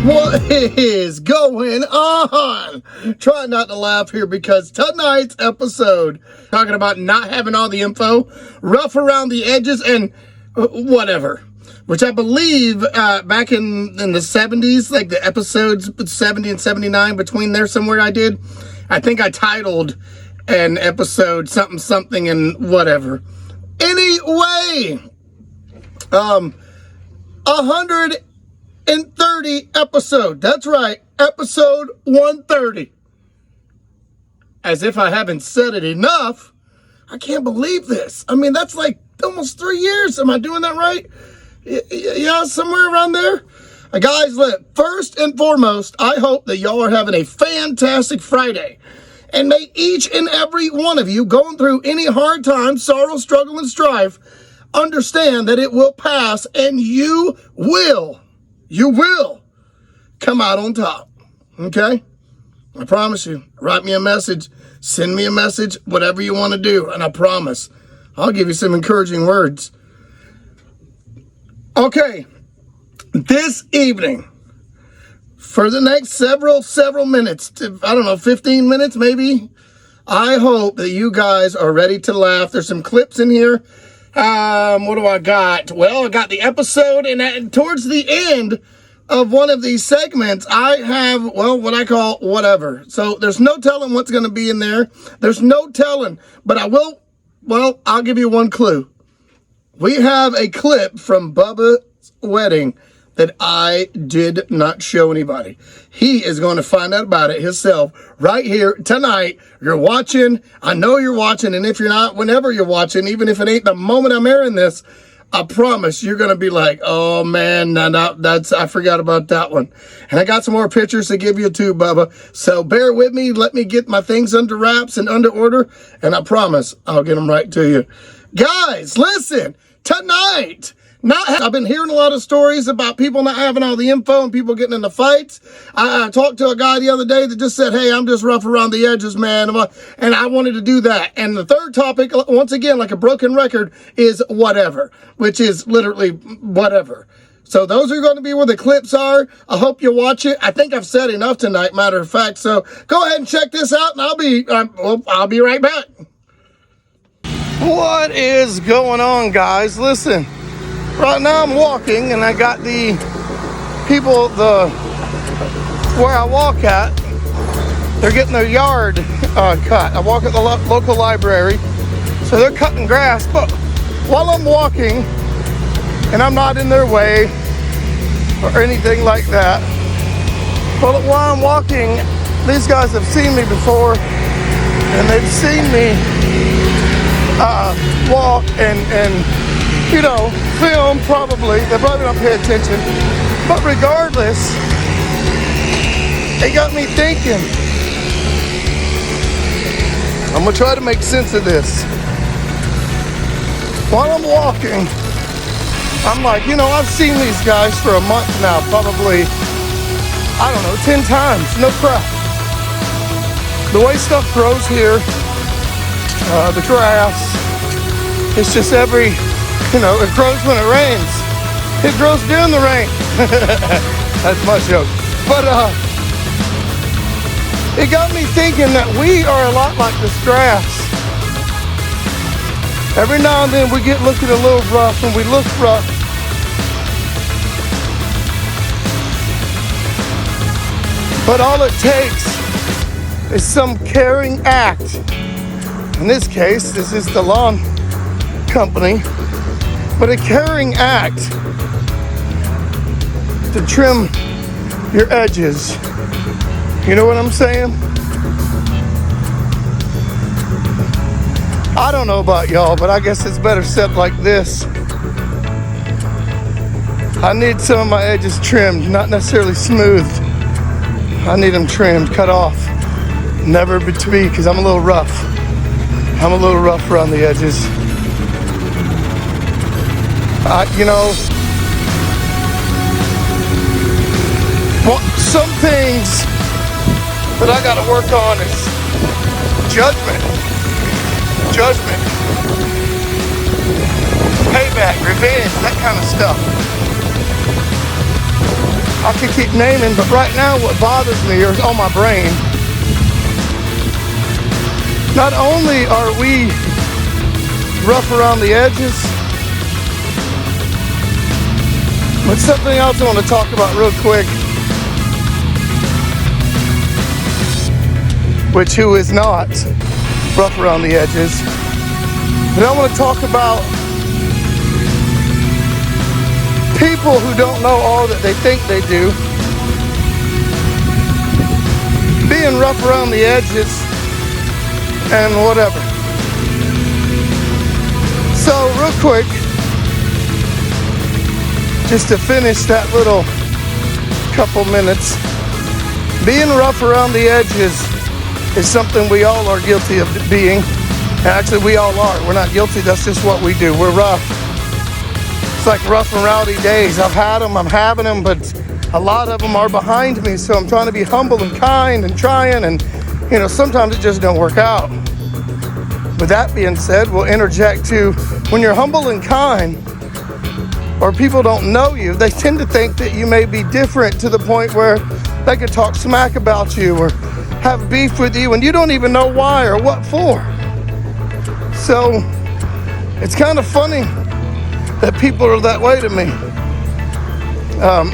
What is going on? Try not to laugh here because tonight's episode, talking about not having all the info, rough around the edges, and whatever. Which I believe back in the 70s, like the episodes 70 and 79, between there somewhere I think I titled an episode something and whatever. Anyway, 130 episode. That's right, episode 130. As if I haven't said it enough, I can't believe this. I mean, that's like almost 3 years. Am I doing that right? Yeah, somewhere around there. Guys, look, first and foremost, I hope that y'all are having a fantastic Friday. And may each and every one of you going through any hard time, sorrow, struggle, and strife, understand that it will pass and you will come out on top. Okay? I promise you. Write me a message. Send me a message. Whatever you want to do. And I promise I'll give you some encouraging words. Okay. This evening, for the next several minutes, I don't know, 15 minutes maybe, I hope that you guys are ready to laugh. There's some clips in here. What do I got? Well, I got the episode, and towards the end of one of these segments, I have, well, what I call whatever. So there's no telling what's going to be in there. There's no telling, but I'll give you one clue. We have a clip from Bubba's wedding that I did not show anybody. He is going to find out about it himself right here tonight. You're watching. I know you're watching. And if you're not, whenever you're watching, even if it ain't the moment I'm airing this, I promise you're going to be like, oh man, I forgot about that one. And I got some more pictures to give you too, Bubba. So bear with me. Let me get my things under wraps and under order. And I promise I'll get them right to you. Guys, listen, tonight, I've been hearing a lot of stories about people not having all the info and people getting into fights. I talked to a guy the other day that just said, hey, I'm just rough around the edges, man. And I wanted to do that. And the third topic, once again, like a broken record, is whatever, which is literally whatever. So those are going to be where the clips are. I hope you watch it. I think I've said enough tonight, matter of fact. So go ahead and check this out, and I'll be right back. What is going on, guys? Listen. Right now I'm walking, and I got the people, where I walk at, they're getting their yard cut. I walk at the local library, so they're cutting grass. But while I'm walking, and I'm not in their way or anything like that, but while I'm walking, these guys have seen me before, and they've seen me walk and film probably. They probably don't pay attention. But regardless, it got me thinking. I'm going to try to make sense of this. While I'm walking, I'm like, I've seen these guys for a month now, probably, 10 times. No crap. The way stuff grows here, the grass, it's just it grows when it rains. It grows during the rain. That's my joke. But it got me thinking that we are a lot like this grass. Every now and then we get looking a little rough, and we look rough. But all it takes is some caring act. In this case, this is the lawn company. But a caring act to trim your edges. You know what I'm saying? I don't know about y'all, but I guess it's better said like this. I need some of my edges trimmed, not necessarily smoothed. I need them trimmed, cut off. Never to be, because I'm a little rough. I'm a little rough around the edges. Some things that I got to work on is judgment, payback, revenge, that kind of stuff. I could keep naming, but right now what bothers me is on my brain. Not only are we rough around the edges, but something else I want to talk about real quick, which who is not rough around the edges. But I want to talk about people who don't know all that they think they do, being rough around the edges and whatever. So real quick, just to finish that little couple minutes, being rough around the edges is something we all are guilty of being. Actually, we all are. We're not guilty, that's just what we do. We're rough. It's like rough and rowdy days. I've had them, I'm having them, but a lot of them are behind me. So I'm trying to be humble and kind and trying, and you know, sometimes it just don't work out. With that being said, we'll interject too, when you're humble and kind, or people don't know you, they tend to think that you may be different to the point where they could talk smack about you or have beef with you, and you don't even know why or what for. So it's kind of funny that people are that way to me.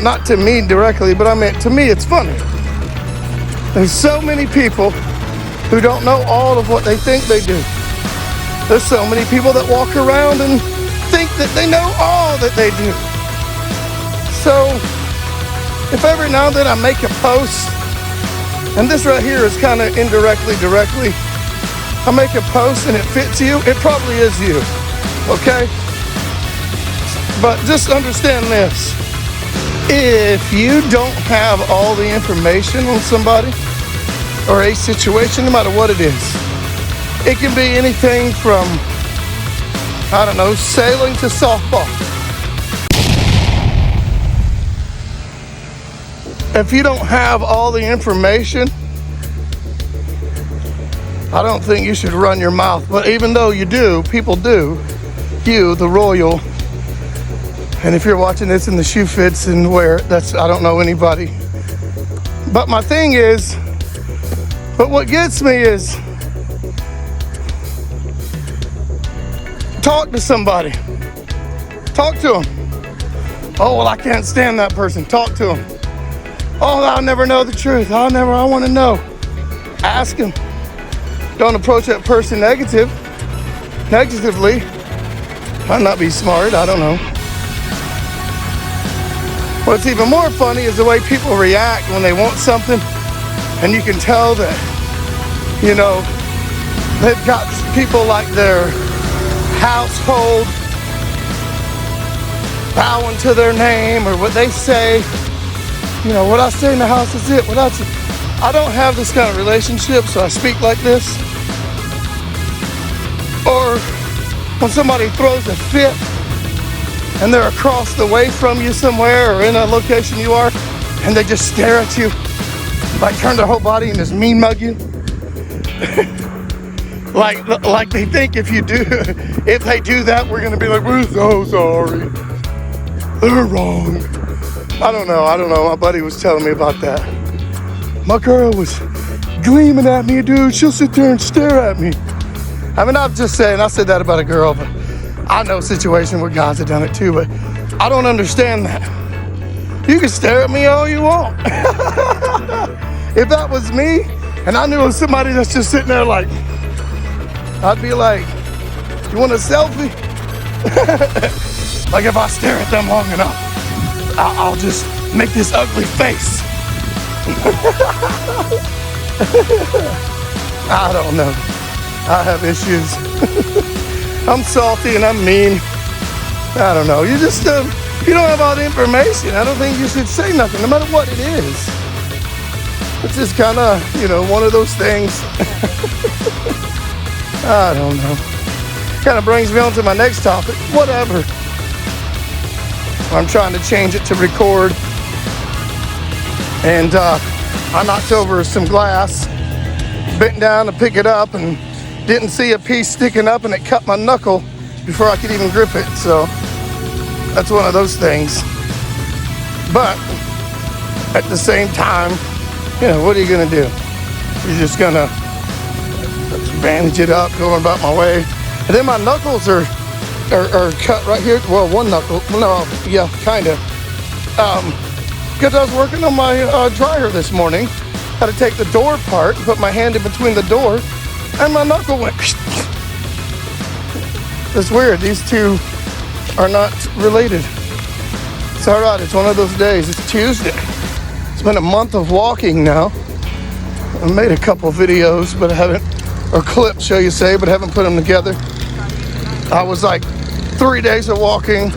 Not to me directly, but I mean, to me it's funny. There's so many people who don't know all of what they think they do. There's so many people that walk around and think that they know all that they do. So if every now and then I make a post, and this right here is kind of indirectly, directly, I make a post and it fits you, it probably is you, okay? But just understand this. If you don't have all the information on somebody or a situation, no matter what it is, it can be anything from, I don't know, sailing to softball. If you don't have all the information, I don't think you should run your mouth. But even though you do, people do, you, the royal, and if you're watching this and the shoe fits and where, that's, I don't know anybody. But my thing is, but what gets me is, talk to somebody. Talk to them. Oh, well, I can't stand that person. Talk to them. Oh, I'll never know the truth. I want to know. Ask them. Don't approach that person negatively. Might not be smart, I don't know. What's even more funny is the way people react when they want something, and you can tell that, you know, they've got people like their household bowing to their name or what they say. You know, what I say in the house is it. I don't have this kind of relationship, so I speak like this. Or when somebody throws a fit and they're across the way from you somewhere or in a location you are, and they just stare at you, like turn their whole body and just mean mug you. like they think if they do that, we're gonna be like, we're so sorry. They're wrong. I don't know. My buddy was telling me about that. My girl was gleaming at me, dude. She'll sit there and stare at me. I mean, I'm just saying, I said that about a girl, but I know a situation where guys have done it too, but I don't understand that. You can stare at me all you want. If that was me, and I knew it was somebody that's just sitting there like, I'd be like, you want a selfie? Like if I stare at them long enough, I'll just make this ugly face. I don't know. I have issues. I'm salty and I'm mean. I don't know. You just, if you don't have all the information, I don't think you should say nothing, no matter what it is. It's just kind of, you know, one of those things. I don't know. Kind of brings me on to my next topic. Whatever. I'm trying to change it to record. And I knocked over some glass, bent down to pick it up, and didn't see a piece sticking up, and it cut my knuckle before I could even grip it. So that's one of those things. But at the same time, you know, what are you gonna do? You're just gonna bandage it up, going about my way. And then my knuckles are cut right here. Well, one knuckle, no, yeah, kinda. Because I was working on my dryer this morning. Had to take the door apart, put my hand in between the door, and my knuckle went. It's weird, these two are not related. It's all right, it's one of those days. It's Tuesday. It's been a month of walking now. I made a couple videos, but I haven't, or clips, shall you say, but I haven't put them together. I was like 3 days of walking.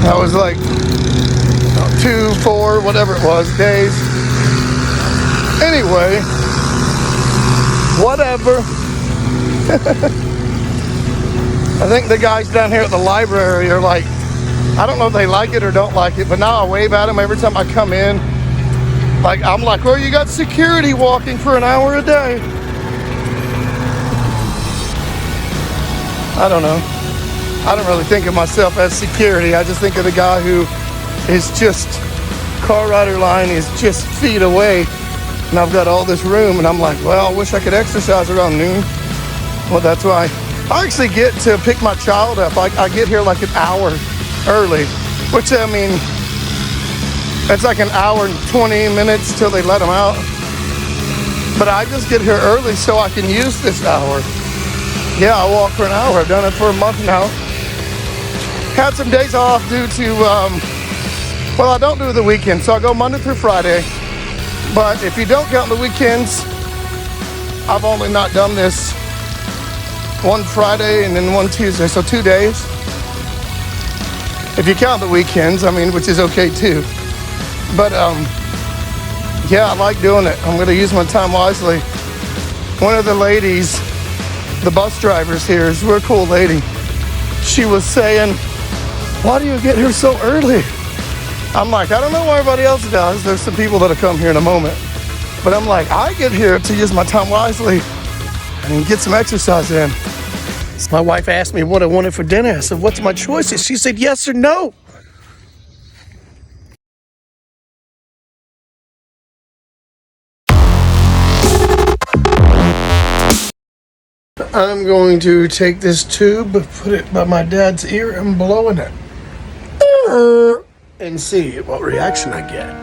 I was like 2, 4, whatever it was, days. Anyway, whatever. I think the guys down here at the library are like, I don't know if they like it or don't like it, but now I wave at them every time I come in. Like, I'm like, well, you got security walking for an hour a day. I don't know. I don't really think of myself as security. I just think of the guy who is just, car rider line is just feet away. And I've got all this room, and I'm like, well, I wish I could exercise around noon. Well, that's why I actually get to pick my child up. I get here like an hour early, which, I mean, it's like an hour and 20 minutes till they let them out. But I just get here early so I can use this hour. Yeah, I walk for an hour. I've done it for a month now. Had some days off due to, well, I don't do the weekends, so I go Monday through Friday. But if you don't count the weekends, I've only not done this one Friday and then one Tuesday, so 2 days. If you count the weekends, I mean, which is okay too. But yeah, I like doing it. I'm gonna use my time wisely. One of the ladies, the bus drivers here, is a real cool lady. She was saying, why do you get here so early? I'm like, I don't know what everybody else does. There's some people that'll come here in a moment. But I'm like, I get here to use my time wisely and get some exercise in. My wife asked me what I wanted for dinner. I said, what's my choices? She said, yes or no. I'm going to take this tube, put it by my dad's ear, and blow in it. And see what reaction I get.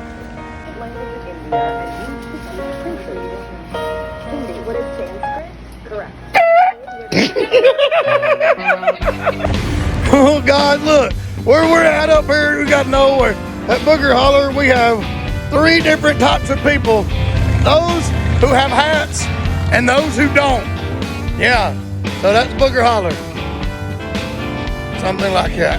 Oh God, look, where we're at up here, we got nowhere. At Booger Holler, we have 3 different types of people. Those who have hats and those who don't. Yeah, so that's Booger Holler. Something like that.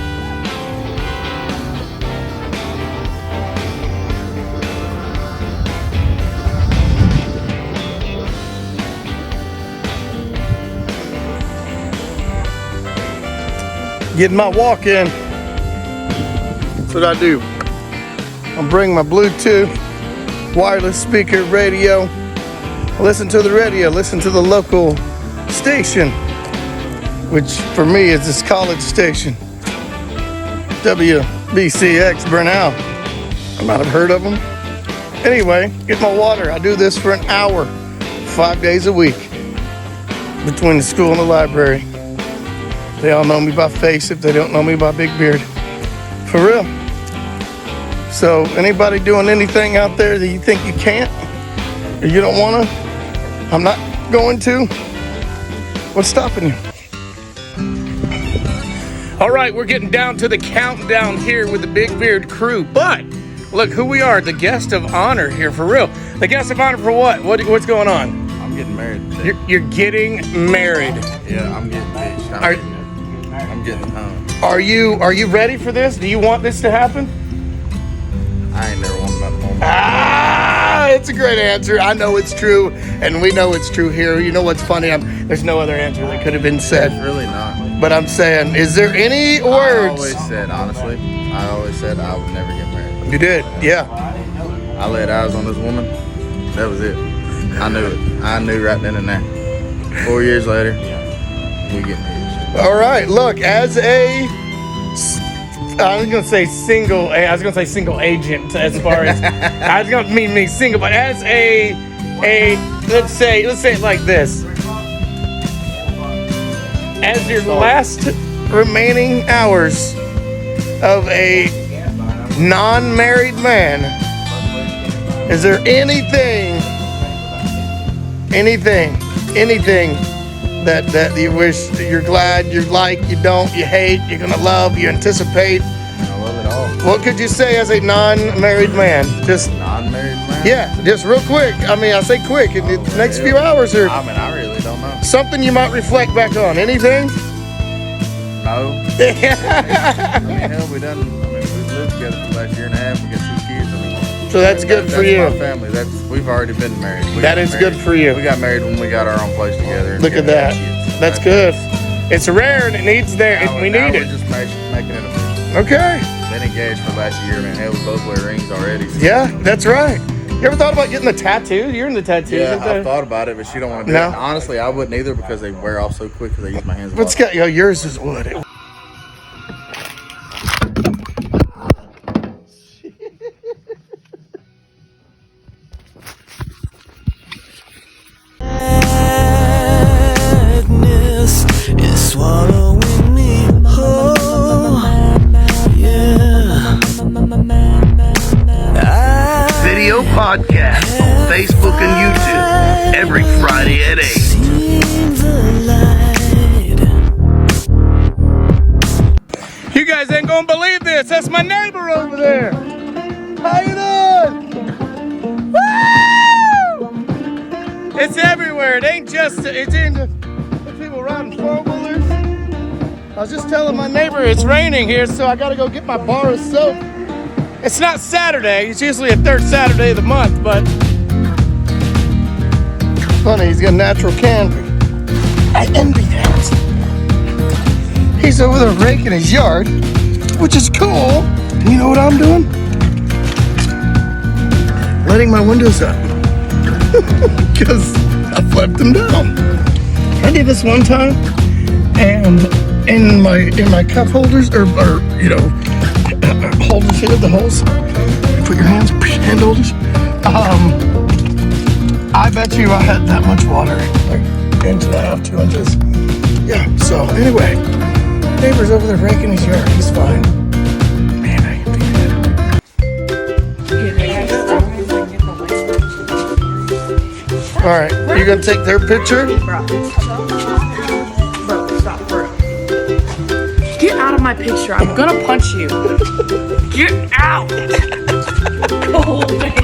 Getting my walk in. That's what I do. I'll bring my Bluetooth, wireless speaker, radio. Listen to the radio, listen to the local station, which for me is this college station, WBCX Burnell. I might have heard of them. Anyway, get my water. I do this for an hour, 5 days a week, between the school and the library. They all know me by face if they don't know me by big beard. For real. So anybody doing anything out there that you think you can't or you don't want to, I'm not going to, what's stopping you? All right, we're getting down to the countdown here with the Big Beard crew. But look who we are, the guest of honor here, for real. The guest of honor for what? What's going on? I'm getting married. You're getting married. Yeah, I'm getting hitched. I'm getting home. Are you ready for this? Do you want this to happen? I ain't never wanted that moment. It's a great answer. I know it's true, and we know it's true here. You know what's funny? There's no other answer that could have been said. It's really not. But I'm saying, is there any words? I always said I would never get married. You did, yeah. I laid eyes on this woman. That was it. I knew it. I knew right then and there. 4 years later, we getting hitched. All right, look, as a I was gonna say single. I was gonna say single agent as far as I was gonna mean single, but as a let's say it like this. As your last remaining hours of a non-married man, is there anything that you wish, that you're glad, you like, you don't, you hate, you're gonna love, you anticipate? I love it all. What could you say as a non-married man? Just Non-married man? yeah, just real quick. I mean, I say quick in the next few hours, or I mean, I really don't know. something you might reflect back on. Anything? No. I mean, hell, we've lived together for the last year and a half. We got 2 kids. I mean, So that's good for you. That's my family. We've already been married. That is good for you. We got married when we got our own place together. Look at that. That's good. It's rare and it needs we need We're it. just making it official. Okay. Been engaged for the last year, man. Hell, we both wear rings already. So. Yeah, that's right. You ever thought about getting the tattoo? You're in the tattoo. Yeah, I've thought about it, but she don't want to do No. it. And honestly, I wouldn't either because they wear off so quick because I use my hands a lot. What's got yours is wood. Madness is swallowing me whole. Yeah. Video podcast on Facebook and YouTube every Friday at 8. Seen the light. You guys ain't gonna believe this. That's my neighbor over there. How you doing? Woo! It's everywhere. It ain't just the people riding 4-wheelers. I was just telling my neighbor it's raining here, so I gotta go get my bar of soap. It's not Saturday. It's usually a third Saturday of the month, but funny, he's got natural canopy. I envy that. He's over there raking his yard, which is cool. And you know what I'm doing? Letting my windows up. Because I flipped them down. I did this one time, and in my cup holders, or holders here, the holes. Put your hand holders. I bet you I had that much water, like 1.5 2 inches. Yeah. So anyway, neighbor's over there raking his yard. He's fine. Man, I envy that. All right, you gonna take their picture? Get out of my picture. I'm gonna punch you. Get out. Go away.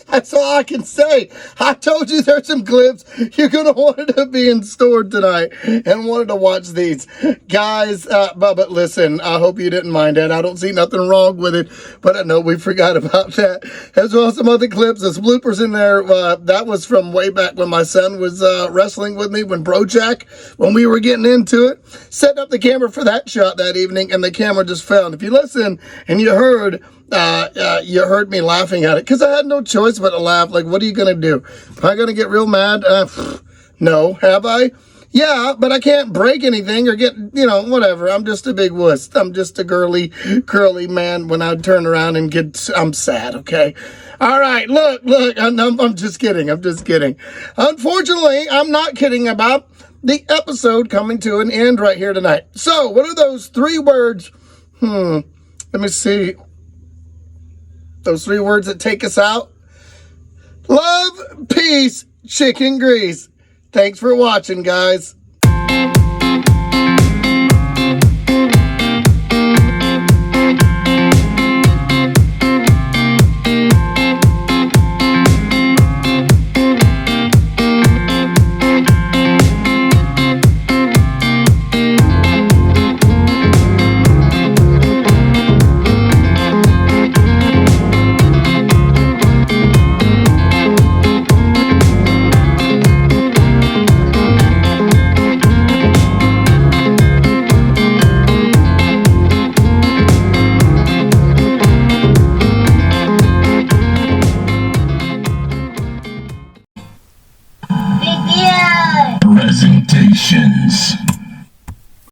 That's all I can say. I told you there's some clips you're going to want to be in store tonight and wanted to watch these. Guys, but listen, I hope you didn't mind that. I don't see nothing wrong with it, but I know we forgot about that. As well as some other clips. There's bloopers in there. That was from way back when my son was wrestling with me, when we were getting into it. Set up the camera for that shot that evening, and the camera just fell. And if you listen and you heard me laughing at it, because I had no choice but to laugh. Like, what are you going to do? Am I going to get real mad? No. Have I? Yeah, but I can't break anything or get, whatever. I'm just a big wuss. I'm just a girly, curly man. When I turn around and I'm sad, okay? All right, look, I'm just kidding. Unfortunately, I'm not kidding about the episode coming to an end right here tonight. So, what are those 3 words? Let me see. Those 3 words that take us out. Love, peace, chicken grease. Thanks for watching, guys. Presentations.